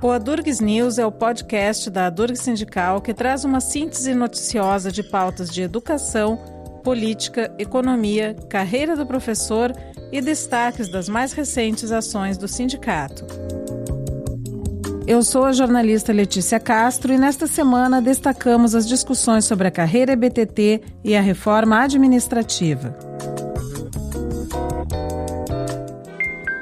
O Adurgs News é o podcast da Adurgs Sindical que traz uma síntese noticiosa de pautas de educação, política, economia, carreira do professor e destaques das mais recentes ações do sindicato. Eu sou a jornalista Letícia Castro e nesta semana destacamos as discussões sobre a carreira EBTT e a reforma administrativa.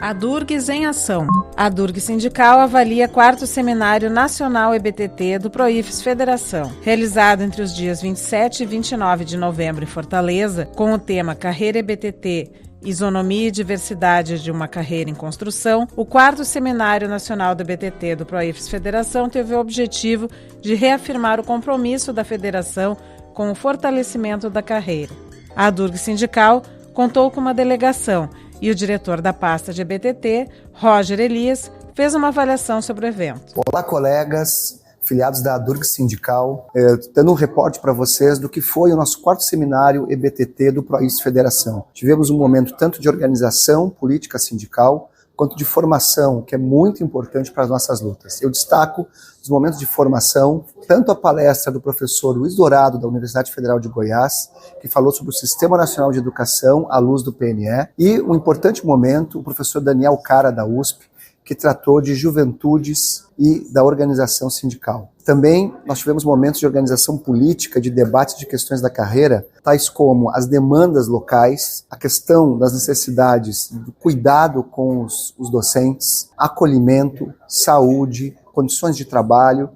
Adurgs em ação. A Adurgs Sindical avalia 4º Seminário Nacional EBTT do Proifes Federação. Realizado entre os dias 27 e 29 de novembro em Fortaleza, com o tema Carreira EBTT, Isonomia e Diversidade de uma Carreira em Construção, o 4º Seminário Nacional do EBTT do Proifes Federação teve o objetivo de reafirmar o compromisso da Federação com o fortalecimento da carreira. A Adurgs Sindical contou com uma delegação e o diretor da pasta de EBTT, Roger Elias, fez uma avaliação sobre o evento. Olá, colegas, filiados da Adurgs Sindical, dando um reporte para vocês do que foi o nosso 4º Seminário EBTT do Proifes Federação. Tivemos um momento tanto de organização política sindical, quanto de formação, que é muito importante para as nossas lutas. Eu destaco os momentos de formação, tanto a palestra do professor Luiz Dourado, da Universidade Federal de Goiás, que falou sobre o Sistema Nacional de Educação à luz do PNE, e um importante momento, o professor Daniel Cara, da USP, que tratou de juventudes e da organização sindical. Também nós tivemos momentos de organização política, de debate de questões da carreira, tais como as demandas locais, a questão das necessidades do cuidado com os docentes, acolhimento, saúde, condições de trabalho,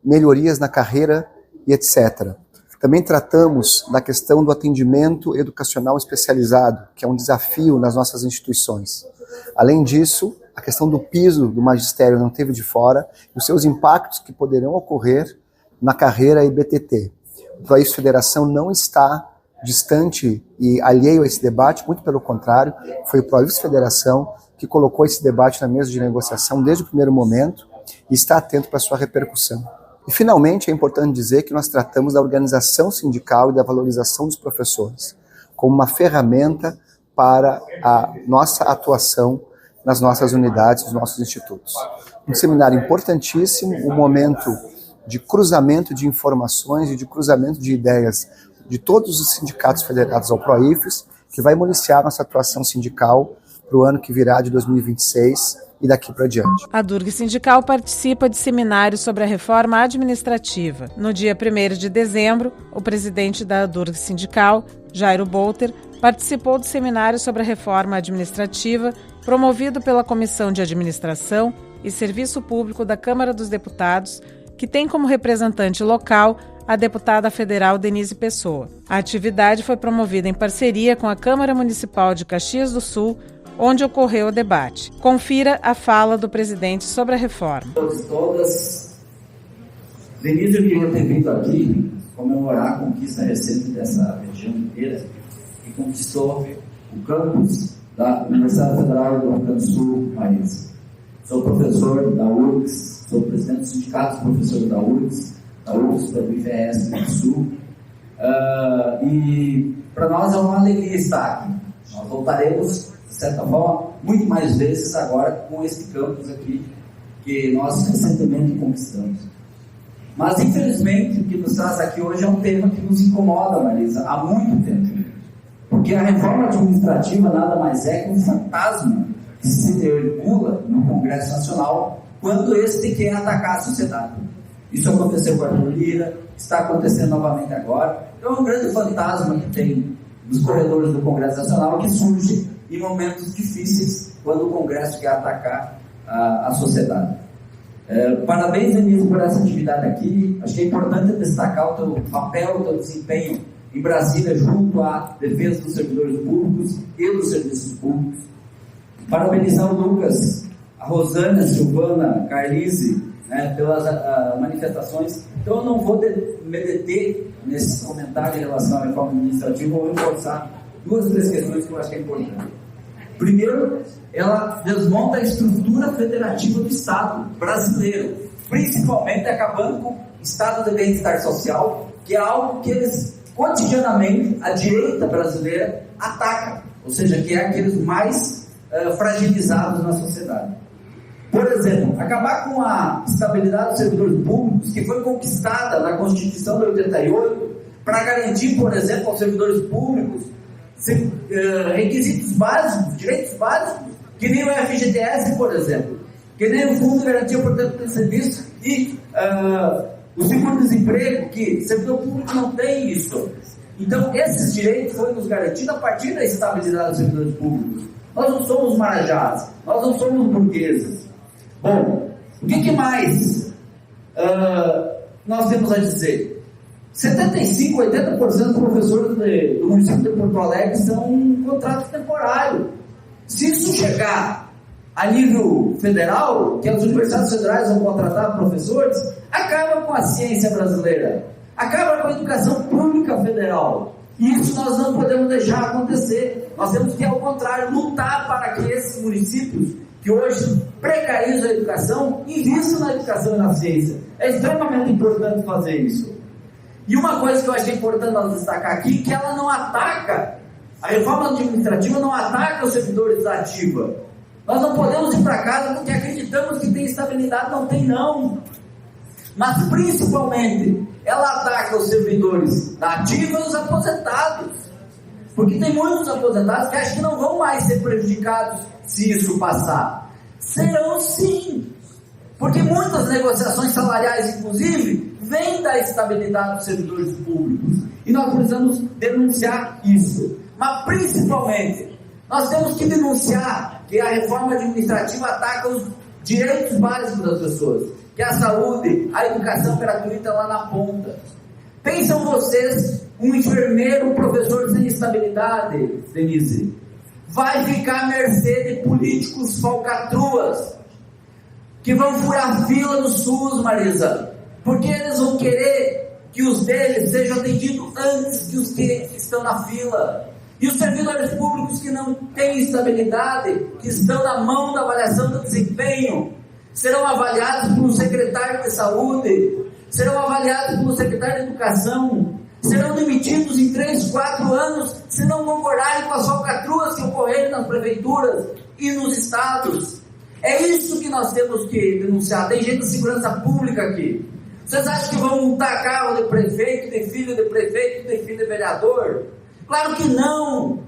melhorias na carreira e etc. Também tratamos da questão do atendimento educacional especializado, que é um desafio nas nossas instituições. Além disso, a questão do piso do magistério não teve de fora e os seus impactos que poderão ocorrer na carreira EBTT. O Proifes Federação não está distante e alheio a esse debate, muito pelo contrário, foi o Proifes Federação que colocou esse debate na mesa de negociação desde o primeiro momento e está atento para a sua repercussão. E, finalmente, é importante dizer que nós tratamos da organização sindical e da valorização dos professores como uma ferramenta para a nossa atuação nas nossas unidades, nos nossos institutos. Um seminário importantíssimo, um momento de cruzamento de informações e de cruzamento de ideias de todos os sindicatos federados ao Proifes, que vai municiar nossa atuação sindical para o ano que virá de 2026 e daqui para diante. A Adurgs Sindical participa de seminários sobre a reforma administrativa. No dia 1º de dezembro, o presidente da Adurgs Sindical, Jairo Bolter, participou do seminário sobre a reforma administrativa promovido pela Comissão de Administração e Serviço Público da Câmara dos Deputados, que tem como representante local a deputada federal Denise Pessoa. A atividade foi promovida em parceria com a Câmara Municipal de Caxias do Sul, onde ocorreu o debate. Confira a fala do presidente sobre a reforma. Todas, Denise, eu queria ter vindo aqui comemorar a conquista recente dessa região inteira, que conquistou o campus da Universidade Federal do Rio Grande do Sul, país. Sou professor da URGS, sou presidente do Sindicato dos Professores da URGS, da IFES do Sul, e para nós é uma alegria estar aqui. Nós voltaremos, de certa forma, muito mais vezes agora com esse campus aqui que nós recentemente conquistamos. Mas, infelizmente, o que nos traz aqui hoje é um tema que nos incomoda, Marisa, há muito tempo. Porque a reforma administrativa nada mais é que um fantasma que se circula no Congresso Nacional quando este quer atacar a sociedade. Isso aconteceu com a Arthur Lira, está acontecendo novamente agora. Então é um grande fantasma que tem nos corredores do Congresso Nacional que surge em momentos difíceis quando o Congresso quer atacar a sociedade. Parabéns, Denise, por essa atividade aqui. Achei importante destacar o teu papel, o teu desempenho em Brasília, junto à defesa dos servidores públicos e dos serviços públicos. Parabenizar o Lucas, a Rosana, a Silvana, a Carlise, pelas manifestações. Então, eu não vou me deter nesse comentário em relação à reforma administrativa, vou reforçar 2, 3 questões que eu acho que é importante. Primeiro, ela desmonta a estrutura federativa do Estado brasileiro, principalmente acabando com o Estado de bem-estar social, que é algo que eles cotidianamente, a direita brasileira ataca, ou seja, que é aqueles mais fragilizados na sociedade. Por exemplo, acabar com a estabilidade dos servidores públicos, que foi conquistada na Constituição de 88, para garantir, por exemplo, aos servidores públicos requisitos básicos, direitos básicos, que nem o FGTS, por exemplo, que nem o Fundo de Garantia por Tempo de Serviço e o seguro-desemprego, que servidor público não tem isso. Então, esses direitos foram nos garantidos a partir da estabilidade dos servidores públicos. Nós não somos marajás, nós não somos burgueses. Bom, o que mais nós temos a dizer? 75%, 80% dos professores do município de Porto Alegre são contratos temporários. Se isso chegar a nível federal, que as universidades federais vão contratar professores, acaba com a ciência brasileira, acaba com a educação pública federal. E isso nós não podemos deixar acontecer. Nós temos que, ao contrário, lutar para que esses municípios, que hoje precarizam a educação, invistam na educação e na ciência. É extremamente importante fazer isso. E uma coisa que eu achei importante nós destacar aqui, que ela não ataca, a reforma administrativa não ataca os servidores da ativa. Nós não podemos ir para casa porque acreditamos que tem estabilidade, não tem não. Mas principalmente, ela ataca os servidores da ativa e os aposentados. Porque tem muitos aposentados que acham que não vão mais ser prejudicados se isso passar. Serão sim. Porque muitas negociações salariais, inclusive, vêm da estabilidade dos servidores públicos. E nós precisamos denunciar isso. Mas, principalmente, nós temos que denunciar que a reforma administrativa ataca os direitos básicos das pessoas, que é a saúde, a educação gratuita lá na ponta. Pensam vocês, um enfermeiro, um professor sem estabilidade, Denise, vai ficar à mercê de políticos falcatruas, que vão furar fila do SUS, Marisa, porque eles vão querer que os deles sejam atendidos antes que os que estão na fila. E os servidores públicos que não têm estabilidade, que estão na mão da avaliação do desempenho, serão avaliados pelo secretário de saúde, serão avaliados pelo secretário de educação, serão demitidos em 3, 4 anos se não concordarem com as falcatruas que ocorrerem nas prefeituras e nos estados. É isso que nós temos que denunciar. Tem gente de segurança pública aqui. Vocês acham que vão multar carro de prefeito, de filho de prefeito, de filho de vereador? Claro que não.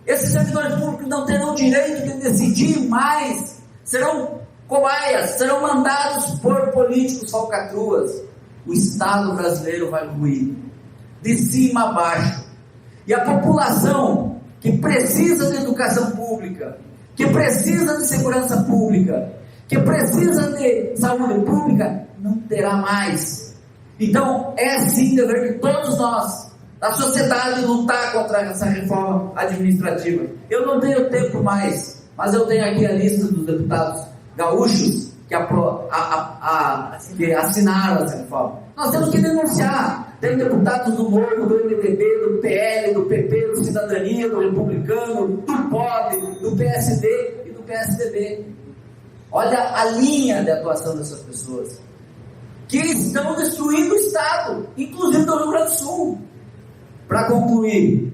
Esses servidores públicos não terão direito de decidir mais. Serão cobaias, serão mandados por políticos falcatruas. O Estado brasileiro vai ruir, de cima a baixo. E a população que precisa de educação pública, que precisa de segurança pública, que precisa de saúde pública, não terá mais. Então, é sim dever de todos nós, da sociedade, lutar contra essa reforma administrativa. Eu não tenho tempo mais, mas eu tenho aqui a lista dos deputados gaúchos que assinaram essa reforma. Nós temos que denunciar. Tem deputados do Novo, do MDB, do PL, do PP, do Cidadania, do Republicano, do POD, do PSD e do PSDB. Olha a linha de atuação dessas pessoas, que estão destruindo o Estado, inclusive do Rio Grande do Sul. Para concluir,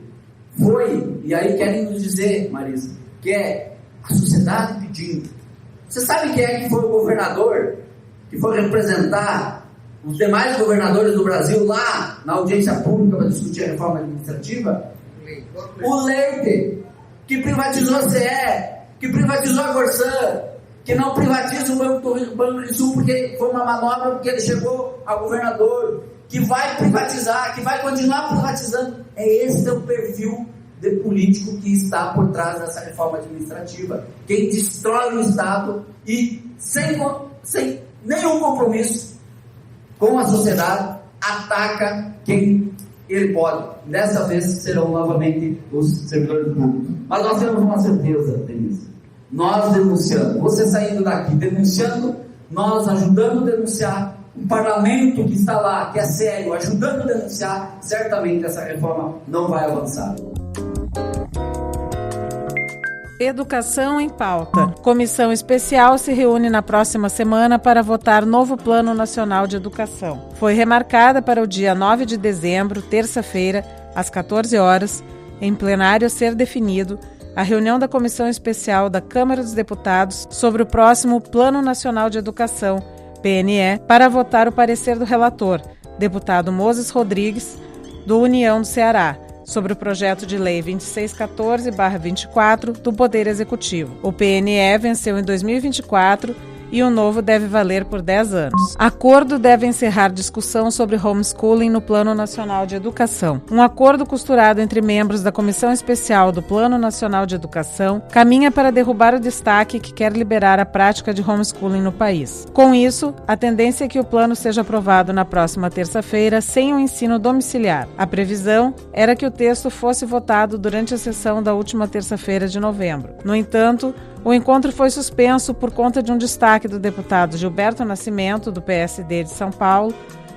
e aí querem nos dizer, Marisa, que é a sociedade pedindo. Você sabe quem é que foi o governador que foi representar os demais governadores do Brasil lá na audiência pública para discutir a reforma administrativa? O Leite, que privatizou a CE, que privatizou a Corsã, que não privatiza o Banco do Sul porque foi uma manobra, porque ele chegou ao governador, que vai privatizar, que vai continuar privatizando. Esse é o perfil de político que está por trás dessa reforma administrativa. Quem destrói o Estado e sem nenhum compromisso com a sociedade, ataca quem ele pode. Dessa vez serão novamente os servidores públicos. Mas nós temos uma certeza, Denise. Nós denunciando, você saindo daqui denunciando, nós ajudando a denunciar, o parlamento que está lá, que é sério, ajudando a denunciar, certamente essa reforma não vai avançar. Educação em pauta. Comissão especial se reúne na próxima semana para votar novo Plano Nacional de Educação. Foi remarcada para o dia 9 de dezembro, terça-feira, às 14 horas, em plenário a ser definido a reunião da Comissão Especial da Câmara dos Deputados sobre o próximo Plano Nacional de Educação, PNE, para votar o parecer do relator, deputado Moses Rodrigues, do União do Ceará, sobre o projeto de lei 2614/24 do Poder Executivo. O PNE venceu em 2024 e o novo deve valer por 10 anos. Acordo deve encerrar discussão sobre homeschooling no Plano Nacional de Educação. Um acordo costurado entre membros da Comissão Especial do Plano Nacional de Educação caminha para derrubar o destaque que quer liberar a prática de homeschooling no país. Com isso, a tendência é que o plano seja aprovado na próxima terça-feira sem o ensino domiciliar. A previsão era que o texto fosse votado durante a sessão da última terça-feira de novembro. No entanto, o encontro foi suspenso por conta de um destaque do deputado Gilberto Nascimento, do PSD de São Paulo,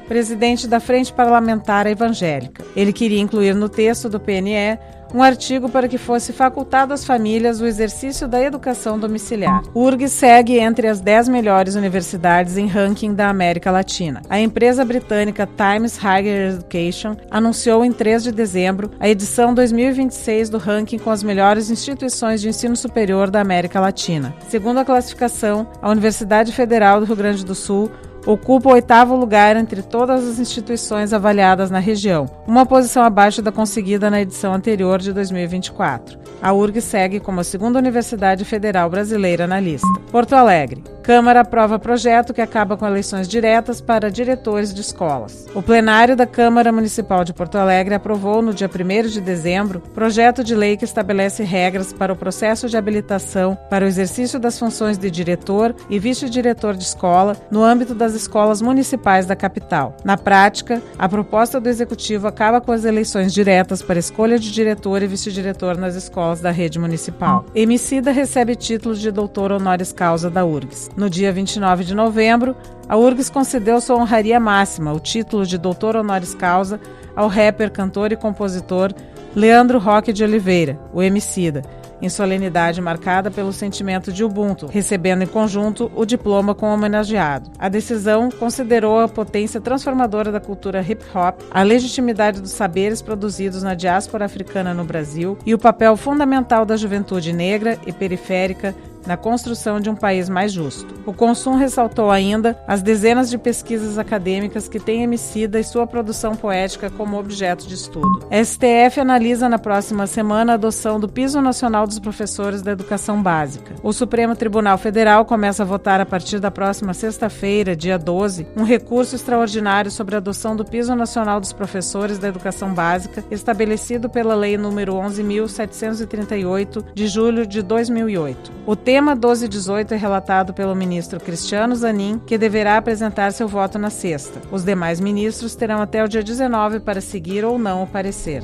presidente da Frente Parlamentar Evangélica. Ele queria incluir no texto do PNE um artigo para que fosse facultado às famílias o exercício da educação domiciliar. O URGS segue entre as 10 melhores universidades em ranking da América Latina. A empresa britânica Times Higher Education anunciou em 3 de dezembro a edição 2026 do ranking com as melhores instituições de ensino superior da América Latina. Segundo a classificação, a Universidade Federal do Rio Grande do Sul ocupa o 8º lugar entre todas as instituições avaliadas na região, uma posição abaixo da conseguida na edição anterior de 2024. A URGS segue como a 2ª universidade federal brasileira na lista. Porto Alegre. Câmara aprova projeto que acaba com eleições diretas para diretores de escolas. O plenário da Câmara Municipal de Porto Alegre aprovou no dia 1º de dezembro projeto de lei que estabelece regras para o processo de habilitação para o exercício das funções de diretor e vice-diretor de escola no âmbito das escolas municipais da capital. Na prática, a proposta do Executivo acaba com as eleições diretas para escolha de diretor e vice-diretor nas escolas da rede municipal. Emicida recebe título de doutor honoris causa da URGS. No dia 29 de novembro, a URGS concedeu sua honraria máxima, o título de doutor honoris causa, ao rapper, cantor e compositor Leandro Roque de Oliveira, o Emicida, em solenidade marcada pelo sentimento de Ubuntu, recebendo em conjunto o diploma com o homenageado. A decisão considerou a potência transformadora da cultura hip-hop, a legitimidade dos saberes produzidos na diáspora africana no Brasil e o papel fundamental da juventude negra e periférica na construção de um país mais justo. O Consum ressaltou ainda as dezenas de pesquisas acadêmicas que têm Emicida e sua produção poética como objeto de estudo. A STF analisa na próxima semana a adoção do Piso Nacional dos Professores da Educação Básica. O Supremo Tribunal Federal começa a votar a partir da próxima sexta-feira, dia 12, um recurso extraordinário sobre a adoção do Piso Nacional dos Professores da Educação Básica, estabelecido pela Lei nº 11.738, de julho de 2008. O tema 1218 é relatado pelo ministro Cristiano Zanin, que deverá apresentar seu voto na sexta. Os demais ministros terão até o dia 19 para seguir ou não o parecer.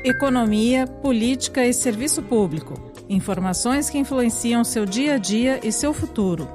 Economia, política e serviço público. Informações que influenciam seu dia a dia e seu futuro.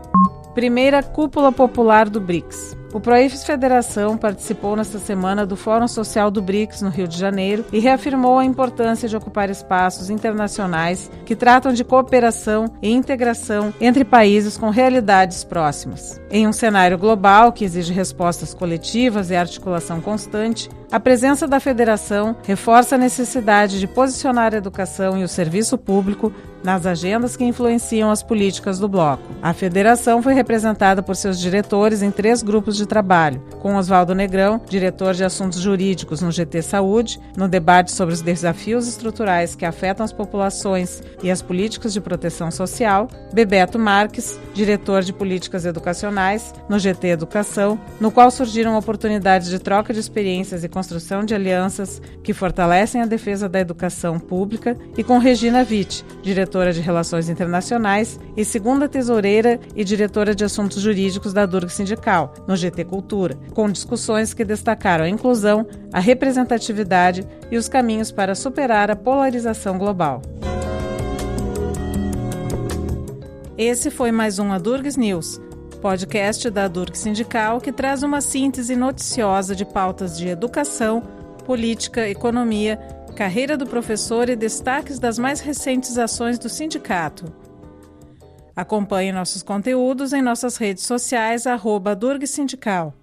Primeira Cúpula Popular do BRICS. O Proifes Federação participou nesta semana do Fórum Social do BRICS, no Rio de Janeiro, e reafirmou a importância de ocupar espaços internacionais que tratam de cooperação e integração entre países com realidades próximas. Em um cenário global que exige respostas coletivas e articulação constante, a presença da Federação reforça a necessidade de posicionar a educação e o serviço público nas agendas que influenciam as políticas do bloco. A Federação foi representada por seus diretores em 3 grupos de trabalho, com Oswaldo Negrão, diretor de assuntos jurídicos no GT Saúde, no debate sobre os desafios estruturais que afetam as populações e as políticas de proteção social, Bebeto Marques, diretor de políticas educacionais, no GT Educação, no qual surgiram oportunidades de troca de experiências e construção de alianças que fortalecem a defesa da educação pública, e com Regina Witt, diretora de Relações Internacionais e segunda tesoureira e diretora de Assuntos Jurídicos da Durg Sindical, no GT Cultura, com discussões que destacaram a inclusão, a representatividade e os caminhos para superar a polarização global. Esse foi mais um Adurgs News, podcast da Durg Sindical que traz uma síntese noticiosa de pautas de educação, política, economia, carreira do professor e destaques das mais recentes ações do sindicato. Acompanhe nossos conteúdos em nossas redes sociais @Durg Sindical.